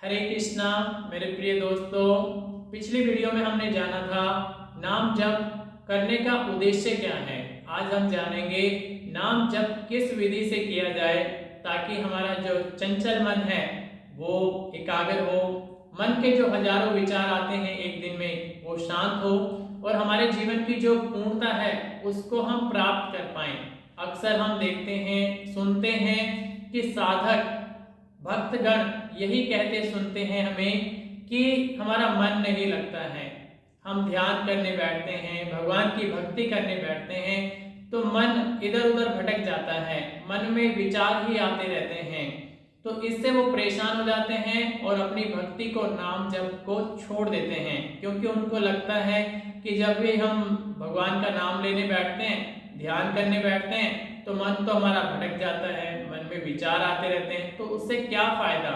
हरे कृष्णा मेरे प्रिय दोस्तों। पिछली वीडियो में हमने जाना था नाम जप करने का उद्देश्य क्या है। आज हम जानेंगे नाम जप किस विधि से किया जाए ताकि हमारा जो चंचल मन है वो एकाग्र हो, मन के जो हजारों विचार आते हैं एक दिन में वो शांत हो और हमारे जीवन की जो पूर्णता है उसको हम प्राप्त कर पाएं। अक्सर हम देखते हैं, सुनते हैं कि साधक भक्तगण यही कहते सुनते हैं हमें कि हमारा मन नहीं लगता है। हम ध्यान करने बैठते हैं, भगवान की भक्ति करने बैठते हैं तो मन इधर उधर भटक जाता है, मन में विचार ही आते रहते हैं। तो इससे वो परेशान हो जाते हैं और अपनी भक्ति को, नाम जप को छोड़ देते हैं, क्योंकि उनको लगता है कि जब भी हम भगवान का नाम लेने बैठते हैं, ध्यान करने बैठते हैं तो मन तो हमारा भटक जाता है, मन में विचार आते रहते हैं। तो उससे क्या फायदा,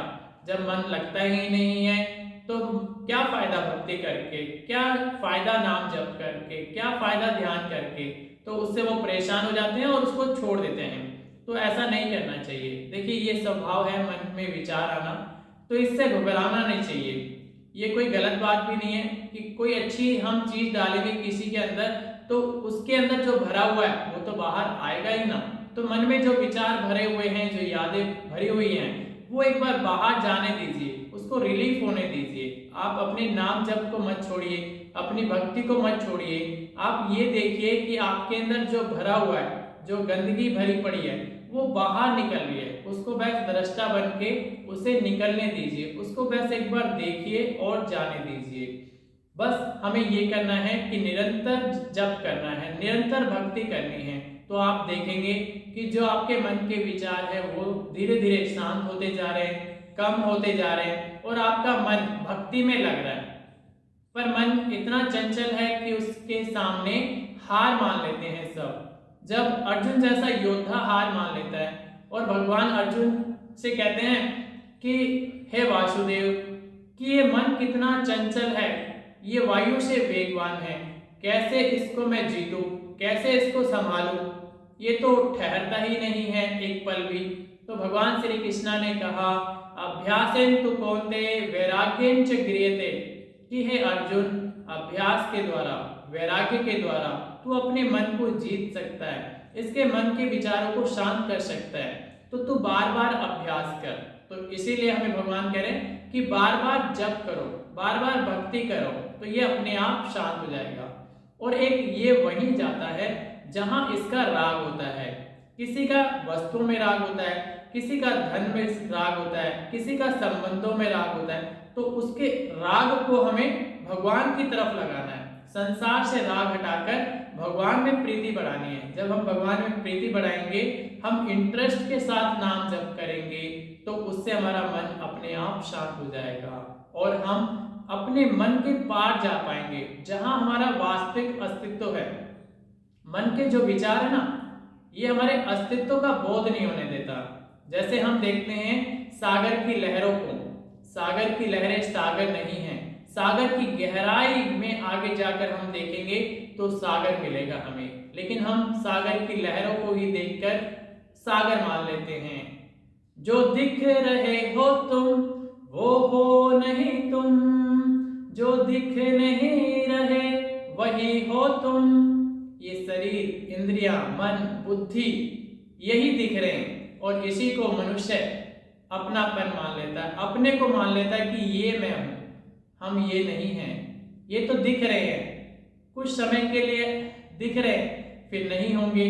जब मन लगता ही नहीं है तो क्या फायदा भक्ति करके, क्या फायदा नाम जप करके, क्या फायदा ध्यान करके। तो उससे वो परेशान हो जाते हैं और उसको छोड़ देते हैं। तो ऐसा नहीं करना चाहिए। देखिए, ये स्वभाव है मन में विचार आना, तो इससे घबराना नहीं चाहिए। ये कोई गलत बात भी नहीं है कि कोई अच्छी हम चीज डालेंगे किसी के अंदर तो उसके अंदर जो भरा हुआ है वो तो बाहर आएगा ही ना। तो मन में जो विचार भरे हुए हैं, जो यादें भरी हुई हैं, वो एक बार बाहर जाने दीजिए, उसको रिलीफ होने दीजिए। आप अपने नाम जप को मत छोड़िए, अपनी भक्ति को मत छोड़िए। आप ये देखिए कि आपके अंदर जो भरा हुआ है, जो गंदगी भरी पड़ी है वो बाहर निकल रही है। उसको बस दृष्टा बन के उसे निकलने दीजिए, उसको बस एक बार देखिए और जाने दीजिए। बस हमें ये करना है कि निरंतर जप करना है, निरंतर भक्ति करनी है। तो आप देखेंगे कि जो आपके मन के विचार है वो धीरे धीरे शांत होते जा रहे हैं, कम होते जा रहे हैं और आपका मन भक्ति में लग रहा है। पर मन इतना चंचल है कि उसके सामने हार मान लेते हैं सब। जब अर्जुन जैसा योद्धा हार मान लेता है और भगवान अर्जुन से कहते हैं कि हे वासुदेव, कि ये मन कितना चंचल है, ये वायु से वेगवान है, कैसे इसको मैं जीतूं, कैसे इसको संभालूं, ये तो ठहरता ही नहीं है एक पल भी। तो भगवान श्री कृष्णा ने कहा, अभ्यासेन तु कौन्तेय वैराग्येन च गृह्यते, कि हे अर्जुन, अभ्यास के द्वारा, वैराग्य के द्वारा तू अपने मन को जीत सकता है, इसके मन के विचारों को शांत कर सकता है। तो तू बार बार अभ्यास कर। तो इसीलिए हमें भगवान कह रहे हैं कि बार बार जप करो, बार बार भक्ति करो, तो ये अपने आप शांत हो जाएगा। और एक ये वहीं जाता है जहां इसका राग होता है। किसी का वस्तुओं में राग होता है, किसी का धन में राग होता है, किसी का संबंधों में राग होता है। तो उसके राग को हमें भगवान की तरफ लगाना है, संसार से राग हटाकर भगवान में प्रीति बढ़ानी है। जब हम भगवान में प्रीति बढ़ाएंगे, हम इंटरेस्ट के साथ नाम जप करेंगे, तो उससे हमारा मन अपने आप शांत हो जाएगा और हम अपने मन के पार जा पाएंगे, जहां हमारा वास्तविक अस्तित्व है। मन के जो विचार है ना, ये हमारे अस्तित्व का बोध नहीं होने देता। जैसे हम देखते हैं सागर की लहरों को, सागर की लहरें सागर नहीं है, सागर की गहराई में आगे जाकर हम देखेंगे तो सागर मिलेगा हमें। लेकिन हम सागर की लहरों को ही देखकर सागर मान लेते हैं। जो दिख रहे हो तुम वो हो नहीं तुम, जो दिख नहीं रहे वही हो तुम। ये शरीर, इंद्रियां, मन, बुद्धि यही दिख रहे हैं और इसी को मनुष्य अपनापन मान लेता है, अपने को मान लेता है कि ये मैं हूं, हम ये नहीं हैं। ये तो दिख रहे हैं, कुछ समय के लिए दिख रहे हैं, फिर नहीं होंगे।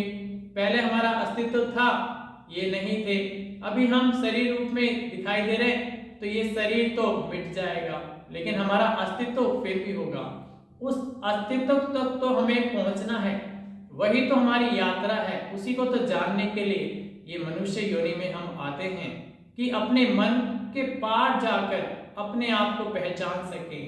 पहले हमारा अस्तित्व था, ये नहीं थे, अभी हम शरीर रूप में दिखाई दे रहे हैं, तो ये शरीर तो मिट जाएगा, लेकिन हमारा अस्तित्व फिर भी होगा। उस अस्तित्व तक तो हमें पहुंचना है, वही तो हमारी यात्रा है। उसी को तो जानने के लिए ये मनुष्य योनि में हम आते हैं कि अपने मन के पार जाकर अपने आप को पहचान सकें।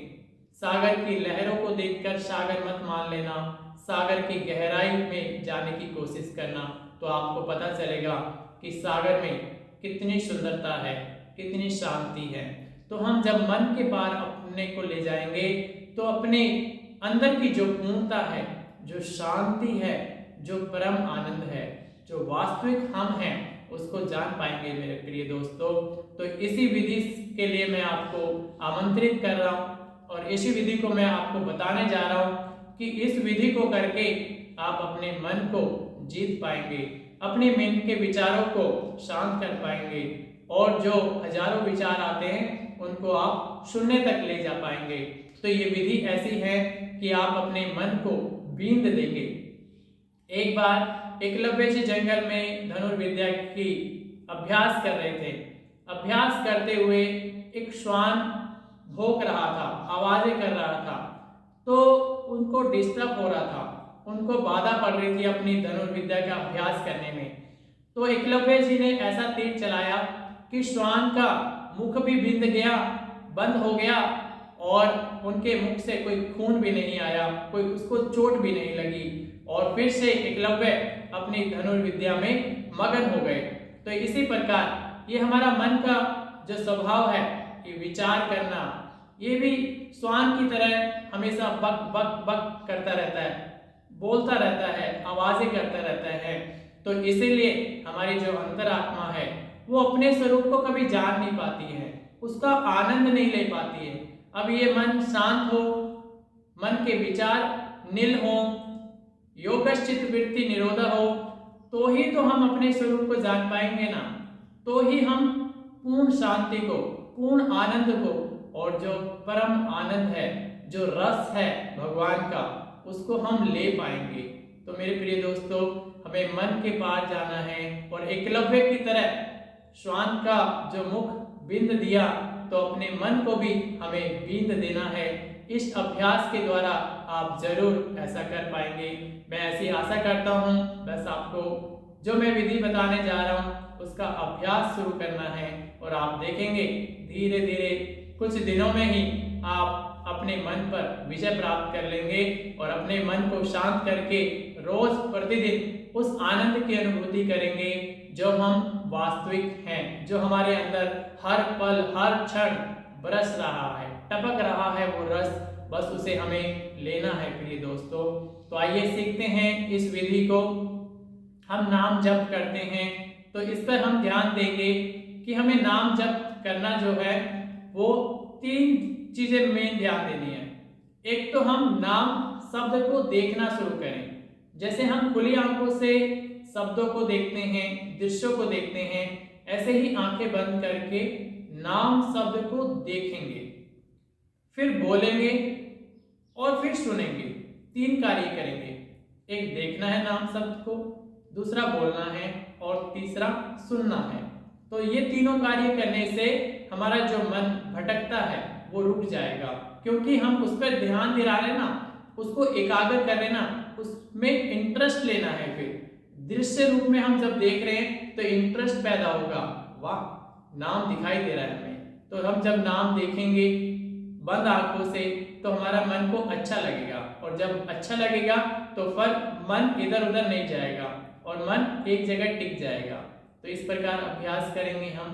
सागर की लहरों को देखकर सागर मत मान लेना, सागर की गहराई में जाने की कोशिश करना, तो आपको पता चलेगा कि सागर में कितनी सुंदरता है, कितनी शांति है। तो हम जब मन के पार अपने को ले जाएंगे तो अपने अंदर की जो पूर्णता है, जो शांति है, जो परम आनंद है, जो वास्तविक हम हैं, उसको जान पाएंगे मेरे प्रिय दोस्तों। तो इसी विधि इसके लिए मैं आपको आमंत्रित कर रहा हूँ और इसी विधि को मैं आपको बताने जा रहा हूँ कि इस विधि को करके आप अपने मन को जीत पाएंगे, अपने मन के विचारों को शांत कर पाएंगे और जो हजारों विचार आते हैं उनको आप शून्य तक ले जा पाएंगे। तो ये विधि ऐसी है कि आप अपने मन को बींद देंगे। एक बार एकलव्य जी जंगल में धनुर्विद्या की अभ्यास कर रहे थे। अभ्यास करते हुए एक श्वान भौंक रहा था, आवाजें कर रहा था, तो उनको डिस्टर्ब हो रहा था, उनको बाधा पड़ रही थी अपनी धनुर्विद्या का अभ्यास करने में। तो एकलव्य जी ने ऐसा तीर चलाया कि श्वान का मुख भी बिंद गया, बंद हो गया और उनके मुख से कोई खून भी नहीं आया, कोई उसको चोट भी नहीं लगी और फिर से एकलव्य अपनी धनुर्विद्या में मगन हो गए। तो इसी प्रकार ये हमारा मन का जो स्वभाव है कि विचार करना, ये भी श्वान की तरह हमेशा बक बक बक करता रहता है, बोलता रहता है, आवाजें करता रहता है। तो इसीलिए हमारी जो अंतरात्मा है वो अपने स्वरूप को कभी जान नहीं पाती है, उसका आनंद नहीं ले पाती है। अब ये मन शांत हो, मन के विचार नील हो, योगश्चित वृत्ति निरोध हो, तो ही तो हम अपने स्वरूप को जान पाएंगे ना, तो ही हम पूर्ण शांति को, पूर्ण आनंद को और जो परम आनंद है, जो रस है भगवान का, उसको हम ले पाएंगे। तो मेरे प्रिय दोस्तों, हमें मन के पार जाना है और एकलव्य की तरह श्वान का जो मुख बिंद दिया तो अपने मन को भी हमें बिंद देना है। इस अभ्यास के द्वारा आप जरूर ऐसा कर पाएंगे, मैं ऐसी आशा करता हूँ। बस आपको जो मैं विधि बताने जा रहा हूँ उसका अभ्यास शुरू करना है और आप देखेंगे धीरे धीरे कुछ दिनों में ही आप अपने मन पर विजय प्राप्त कर लेंगे और अपने मन को शांत करके रोज प्रतिदिन उस आनंद की अनुभूति करेंगे जो हम वास्तविक हैं, जो हमारे अंदर हर पल हर क्षण बरस रहा है, टपक रहा है वो रस, बस उसे हमें लेना है प्रिय दोस्तों। तो आइए सीखते हैं इस विधि को। हम नाम जप करते हैं तो इस पर हम ध्यान देंगे कि हमें नाम जप करना जो है वो 3 चीजें में ध्यान देनी है। एक तो हम नाम शब्द को देखना शुरू करें, जैसे हम खुली आंखों से शब्दों को देखते हैं, दृश्यों को देखते हैं, ऐसे ही आंखें बंद करके नाम शब्द को देखेंगे, फिर बोलेंगे और फिर सुनेंगे। 3 कार्य करेंगे, एक देखना है नाम शब्द को, दूसरा बोलना है और तीसरा सुनना है। तो ये तीनों कार्य करने से हमारा जो मन भटकता है वो रुक जाएगा, क्योंकि हम उस पर ध्यान दिला रहे ना, उसको एकाग्र कर रहे ना, उसमें इंटरेस्ट लेना है। फिर दृश्य रूप में हम जब देख रहे हैं तो इंटरेस्ट पैदा होगा, वाह नाम दिखाई दे रहा है हमें, तो हम जब नाम देखेंगे बंद आंखों से तो हमारा मन को अच्छा लगेगा और जब अच्छा लगेगा तो फिर मन इधर उधर नहीं जाएगा और मन एक जगह टिक जाएगा। तो इस प्रकार अभ्यास करेंगे हम।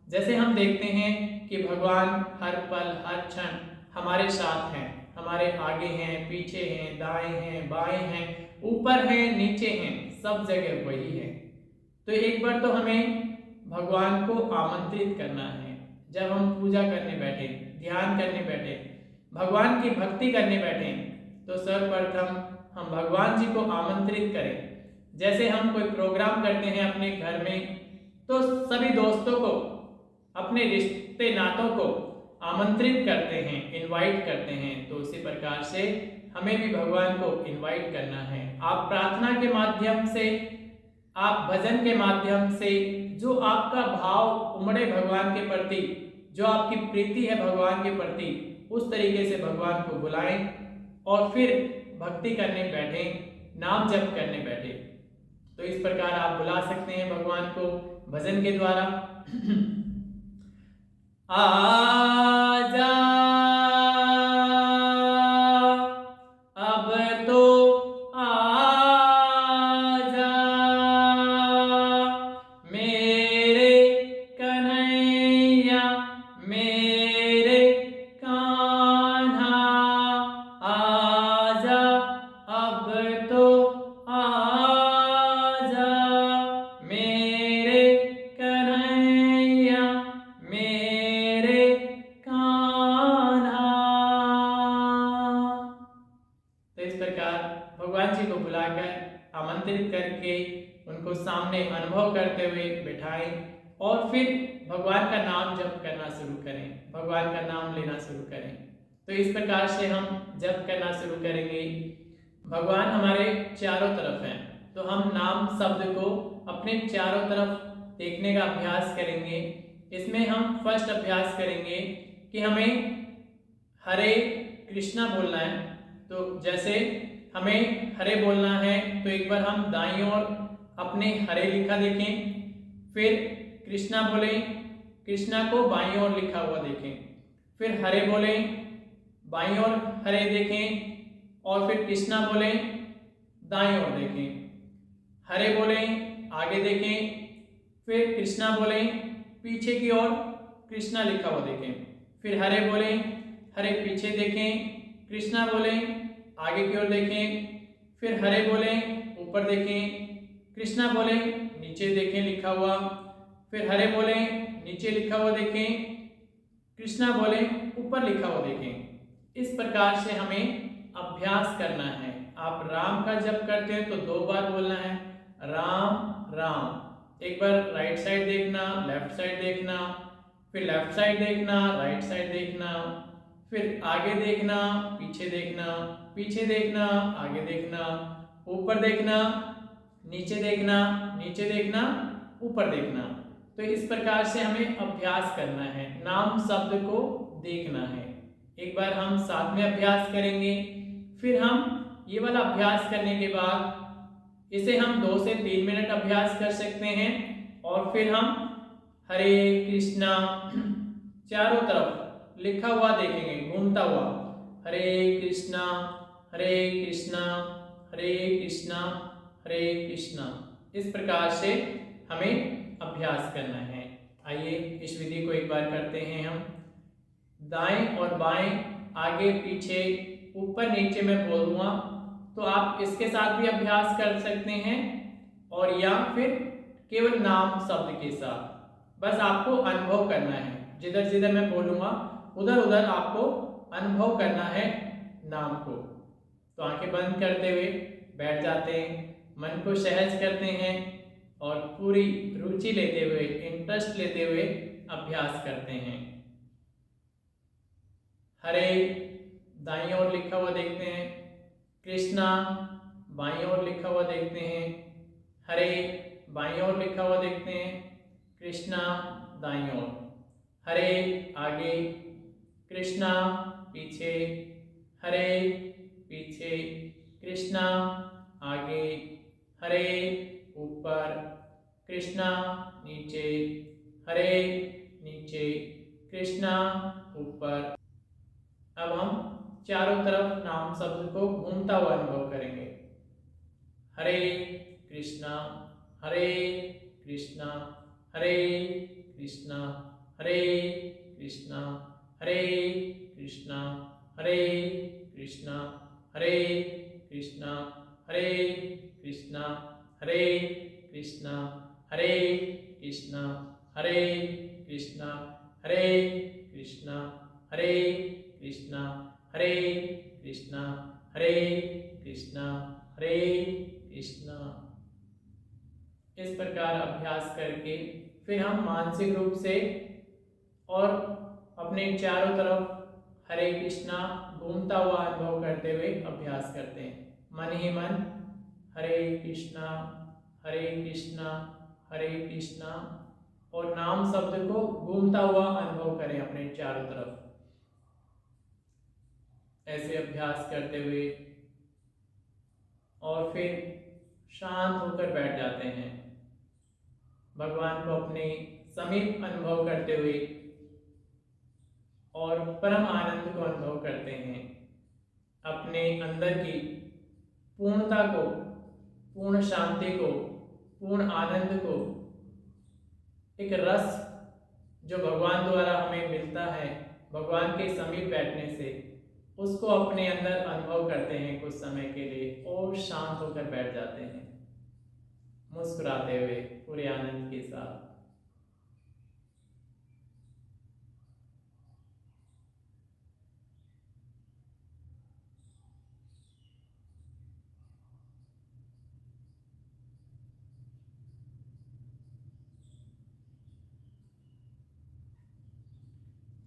जैसे हम देखते हैं कि भगवान हर पल हर क्षण हमारे साथ हैं, हमारे आगे हैं, पीछे हैं, दाएं हैं, बाएं हैं, ऊपर हैं, नीचे हैं, सब जगह वही है। तो एक बार तो हमें भगवान को आमंत्रित करना है। जब हम पूजा करने बैठे, ध्यान करने बैठे, भगवान की भक्ति करने बैठे, तो सर्वप्रथम हम भगवान जी को आमंत्रित करें। जैसे हम कोई प्रोग्राम करते हैं अपने घर में तो सभी दोस्तों को, अपने रिश्ते नातों को आमंत्रित करते हैं, इनवाइट करते हैं। तो उसी प्रकार से हमें भी भगवान को इनवाइट करना है। आप प्रार्थना के माध्यम से, आप भजन के माध्यम से, जो आपका भाव उमड़े भगवान के प्रति, जो आपकी प्रीति है भगवान के प्रति, उस तरीके से भगवान को बुलाएं और फिर भक्ति करने बैठे, नाम जप करने बैठे। तो इस प्रकार आप बुला सकते हैं भगवान को भजन के द्वारा। आजा अब तो आजा मेरे कन्हैया मेरे कान्हा, आजा अब तो आजा मेरे कन्हैया मेरे भगवान जी को बुलाकर आमंत्रित करके उनको सामने अनुभव करते हुए बिठाएं और फिर भगवान का नाम जप करना शुरू करें, भगवान का नाम लेना शुरू करें। तो इस प्रकार से हम जप करना शुरू करेंगे। भगवान हमारे चारों तरफ हैं, तो हम नाम शब्द को अपने चारों तरफ देखने का अभ्यास करेंगे। इसमें हम फर्स्ट अभ्यास करेंगे कि हमें हरे कृष्णा बोलना है। तो जैसे हमें हरे बोलना है तो एक बार हम दाईं ओर अपने हरे लिखा देखें, फिर कृष्णा बोलें, कृष्णा को बाईं ओर लिखा हुआ देखें, फिर हरे बोलें, बाईं ओर हरे देखें, और फिर कृष्णा बोलें, दाईं ओर देखें, हरे बोलें, आगे देखें, फिर कृष्णा बोलें, पीछे की ओर कृष्णा लिखा हुआ देखें, फिर हरे बोलें, हरे पीछे देखें, कृष्णा बोलें, आगे की ओर देखें, फिर हरे बोलें, ऊपर देखें, कृष्णा बोलें, नीचे देखें लिखा हुआ, फिर हरे बोलें, नीचे लिखा हुआ देखें, कृष्णा बोलें, ऊपर लिखा हुआ देखें। इस प्रकार से हमें अभ्यास करना है। आप राम का जप करते हैं तो 2 बार बोलना है, राम राम। एक बार राइट साइड देखना, लेफ्ट साइड देखना, फिर लेफ्ट साइड देखना, राइट साइड देखना, फिर आगे देखना, पीछे देखना, पीछे देखना, आगे देखना, ऊपर देखना, नीचे देखना, नीचे देखना, ऊपर देखना। तो इस प्रकार से हमें अभ्यास करना है, नाम शब्द को देखना है। एक बार हम साथ में अभ्यास करेंगे, फिर हम ये वाला अभ्यास करने के बाद इसे हम 2 से 3 मिनट अभ्यास कर सकते हैं, और फिर हम हरे कृष्णा चारों तरफ लिखा हुआ देखेंगे, घूमता हुआ, हरे कृष्णा हरे कृष्णा हरे कृष्णा हरे कृष्णा। इस प्रकार से हमें अभ्यास करना है। आइए इस विधि को एक बार करते हैं हम। दाएं और बाएं, आगे पीछे, ऊपर नीचे मैं बोलूँगा, तो आप इसके साथ भी अभ्यास कर सकते हैं, और या फिर केवल नाम शब्द के साथ। बस आपको अनुभव करना है, जिधर जिधर मैं बोलूँगा उधर उधर आपको अनुभव करना है नाम को। तो आंखें बंद करते हुए बैठ जाते हैं, मन को सहज करते हैं और पूरी रुचि लेते हुए, इंटरेस्ट लेते हुए अभ्यास करते हैं। हरे दाईं ओर लिखा हुआ देखते हैं, कृष्णा बाईं ओर लिखा हुआ देखते हैं, हरे बाईं ओर लिखा हुआ देखते हैं, कृष्णा दाईं ओर, हरे आगे, कृष्णा पीछे, हरे पीछे, कृष्णा आगे, हरे ऊपर, कृष्णा नीचे, हरे नीचे, कृष्णा ऊपर। अब हम चारों तरफ नाम शब्द को घूमता हुआ अनुभव करेंगे। हरे कृष्णा हरे कृष्णा हरे कृष्णा हरे कृष्णा हरे कृष्णा हरे कृष्णा हरे कृष्णा हरे कृष्णा हरे कृष्णा हरे कृष्णा हरे कृष्णा हरे कृष्णा हरे कृष्णा हरे कृष्णा हरे कृष्णा हरे कृष्णा। इस प्रकार अभ्यास करके फिर हम मानसिक रूप से और अपने चारों तरफ हरे कृष्णा घूमता हुआ अनुभव करते हुए अभ्यास करते हैं। मन ही मन हरे कृष्णा हरे कृष्णा हरे कृष्णा, और नाम शब्द को घूमता हुआ अनुभव करें अपने चारों तरफ। ऐसे अभ्यास करते हुए और फिर शांत होकर बैठ जाते हैं, भगवान को अपने समीप अनुभव करते हुए और परम आनंद को अनुभव करते हैं। अपने अंदर की पूर्णता को, पूर्ण शांति को, पूर्ण आनंद को, एक रस जो भगवान द्वारा हमें मिलता है भगवान के समीप बैठने से, उसको अपने अंदर अनुभव करते हैं कुछ समय के लिए और शांत होकर बैठ जाते हैं मुस्कुराते हुए पूरे आनंद के साथ।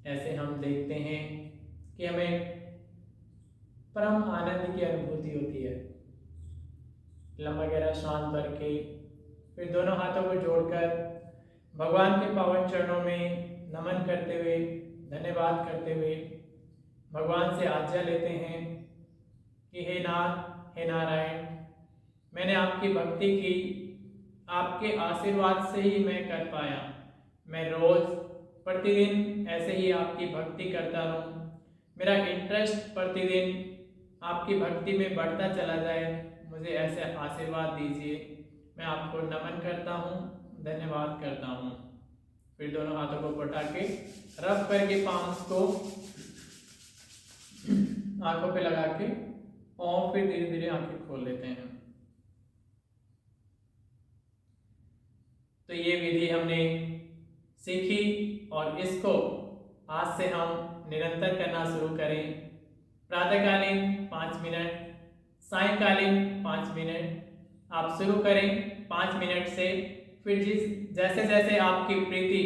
ऐसे हम देखते हैं कि हमें परम आनंद की अनुभूति होती है। लंबा गहरा श्वास भर के फिर दोनों हाथों को जोड़कर भगवान के पावन चरणों में नमन करते हुए, धन्यवाद करते हुए भगवान से आज्ञा लेते हैं कि हे नाथ, हे नारायण, मैंने आपकी भक्ति की, आपके आशीर्वाद से ही मैं कर पाया। मैं रोज प्रतिदिन ऐसे ही आपकी भक्ति करता रहूं। मेरा इंटरेस्ट प्रतिदिन आपकी भक्ति में बढ़ता चला जाए, मुझे ऐसे आशीर्वाद दीजिए। मैं आपको नमन करता हूँ, धन्यवाद करता हूँ। फिर दोनों हाथों को उठा के रब करके पाम्स को आंखों पे लगा के और फिर धीरे धीरे आंखें खोल लेते हैं। तो ये विधि हमने सीखी और इसको आज से हम निरंतर करना शुरू करें। प्रातःकालीन 5 मिनट, सायंकालीन 5 मिनट आप शुरू करें 5 मिनट से। फिर जैसे जैसे आपकी प्रीति,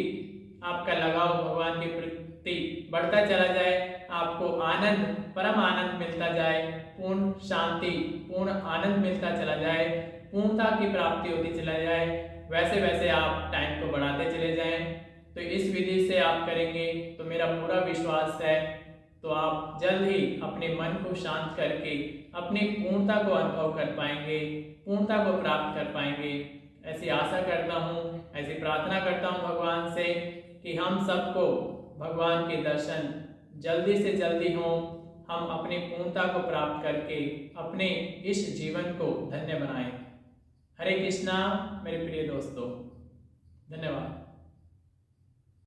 आपका लगाव भगवान के प्रति बढ़ता चला जाए, आपको आनंद, परम आनंद मिलता जाए, पूर्ण शांति, पूर्ण आनंद मिलता चला जाए, पूर्णता की प्राप्ति होती चला जाए, वैसे वैसे आप टाइम को बढ़ाते चले जाएं। तो इस विधि से आप करेंगे तो मेरा पूरा विश्वास है तो आप जल्द ही अपने मन को शांत करके अपनी पूर्णता को अनुभव कर पाएंगे, पूर्णता को प्राप्त कर पाएंगे। ऐसी आशा करता हूँ, ऐसी प्रार्थना करता हूँ भगवान से कि हम सबको भगवान के दर्शन जल्दी से जल्दी हों, हम अपनी पूर्णता को प्राप्त करके अपने इस जीवन को धन्य बनाएं। हरे कृष्णा मेरे प्रिय दोस्तों, धन्यवाद।